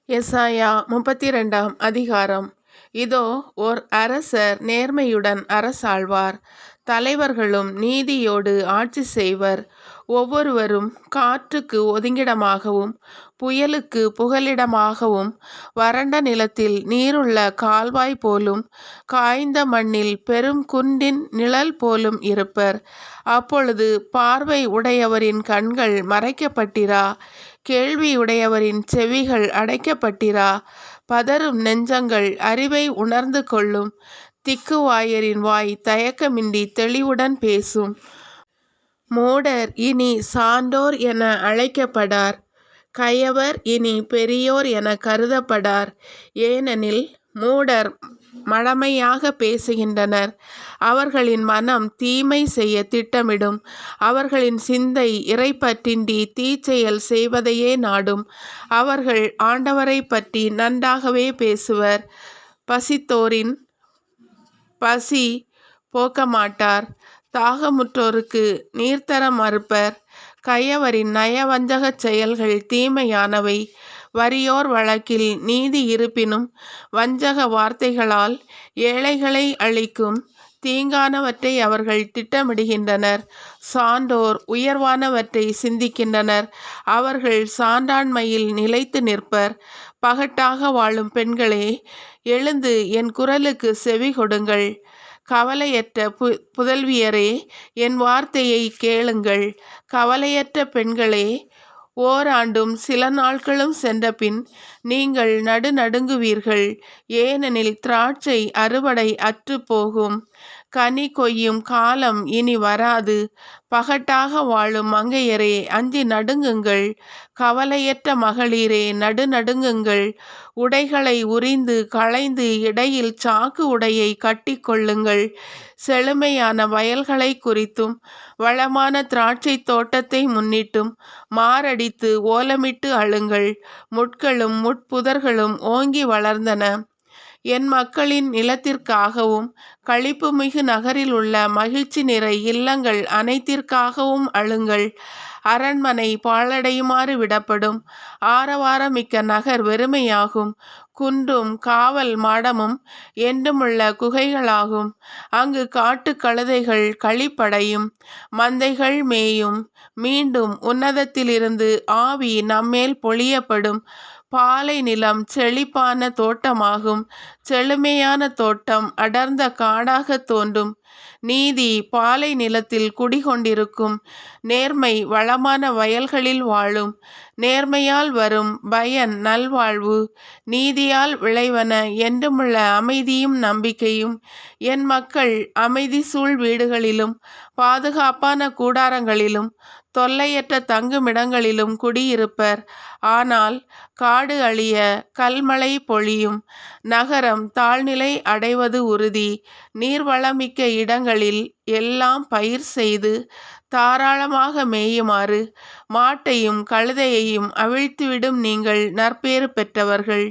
எசாயா 32 அதிகாரம். இதோ, ஓர் அரசர் நேர்மையுடன் அரசாள்வார், தலைவர்களும் நீதியோடு ஆட்சி செய்வர். ஒவ்வொருவரும் காற்றுக்கு ஒதுங்கிடமாகவும் புயலுக்கு புகலிடமாகவும், வறண்ட நிலத்தில் நீருள்ள கால்வாய் போலும், காய்ந்த மண்ணில் பெரும் குன்றின் நிழல் போலும் இருப்பர். அப்பொழுது பார்வை உடையவரின் கண்கள் மறைக்கப்பட்டிரா, கேள்வியுடையவரின் செவிகள் அடைக்கப்பட்டிரா. பதறும் நெஞ்சங்கள் அறிவை உணர்ந்து கொள்ளும். திக்குவாயரின் வாய் தயக்கமின்றி தெளிவுடன் பேசும். மூடர் இனி சான்றோர் என அழைக்கப்படார், கயவர் இனி பெரியோர் என கருதப்படார். ஏனெனில் மூடர் மடமையாக பேசுகின்றனர், அவர்களின் மனம் தீமை செய்ய திட்டமிடும். அவர்களின் சிந்தை இறைப்பற்றின்றி தீச்செயல் செய்வதையே நாடும். அவர்கள் ஆண்டவரை பற்றி நன்றாகவே பேசுவர், பசித்தோரின் பசி போக்கமாட்டார், தாகமுற்றோருக்கு நீர்த்தர மறுப்பர். கயவரின் நயவஞ்சகச் செயல்கள் தீமையானவை. வறியோர் வழக்கில் நீதி இருப்பினும் வஞ்சக வார்த்தைகளால் ஏழைகளை அழிக்கும் தீங்கானவற்றை அவர்கள் திட்டமிடுகின்றனர். சான்றோர் உயர்வானவற்றை சிந்திக்கின்றனர், அவர்கள் சான்றாண்மையில் நிலைத்து நிற்பர். பகட்டாக வாழும் பெண்களே, எழுந்து என் குரலுக்கு செவி கொடுங்கள். கவலையற்ற புதல்வியரே, என் வார்த்தையை கேளுங்கள். கவலையற்ற பெண்களே, ஓராண்டும் சில நாட்களும் சென்றபின் நீங்கள் நடுநடுங்குவீர்கள். ஏனெனில் திராட்சை அறுவடை அற்றுப்போகும், கனி கொய்யும் காலம் இனி வராது. பகட்டாக வாழும் மங்கையரே, அஞ்சி நடுங்குங்கள். கவலையற்ற மகளிரே, நடுநடுங்குங்கள். உடைகளை உரிந்து களைந்து இடையில் சாக்கு உடையை கட்டிக்கொள்ளுங்கள். செழுமையான வயல்களை குறித்தும் வளமான திராட்சை தோட்டத்தை முன்னிட்டும் மாரடித்து ஓலமிட்டு அழுங்கள். முட்களும் முட்புதர்களும் ஓங்கி வளர்ந்தன. என் மக்களின் நிலத்திற்காகவும் களிப்புமிகு நகரில் உள்ள மகிழ்ச்சி நிறை இல்லங்கள் அனைத்திற்காகவும் அழுங்கள். அரண்மனை பாழடையுமாறு விடப்படும், ஆரவாரமிக்க நகர் வெறுமையாகும். குன்றும் காவல் மாடமும் என்றுமுள்ள குகைகளாகும். அங்கு காட்டுக் கழுதைகள் களிப்படையும், மந்தைகள் மேயும். மீண்டும் உன்னதத்திலிருந்து ஆவி நம்மேல் பொழியப்படும். பாலை நிலம் செழிப்பான தோட்டமாகும், செழுமையான தோட்டம் அடர்ந்த காடாக தோன்றும். நீதி பாலை நிலத்தில் குடிகொண்டிருக்கும், நேர்மை வளமான வயல்களில் வாழும். நேர்மையால் வரும் பயன் நல்வாழ்வு, நீதியால் விளைவன என்றுமுள்ள அமைதியும் நம்பிக்கையும். என் மக்கள் அமைதி சூழ் வீடுகளிலும் பாதுகாப்பான கூடாரங்களிலும் தொல்லையற்ற தங்குமிடங்களிலும் குடியிருப்பர். ஆனால் காடு அழிய கல்மழை பொழியும், நகரம் தாழ்நிலை அடைவது உறுதி. நீர்வளமிக்க இடங்களில் எல்லாம் பயிர் செய்து தாராளமாக மேயுமாறு மாட்டையும் கழுதையையும் அவிழ்த்துவிடும் நீங்கள் நற்பேறு பெற்றவர்கள்.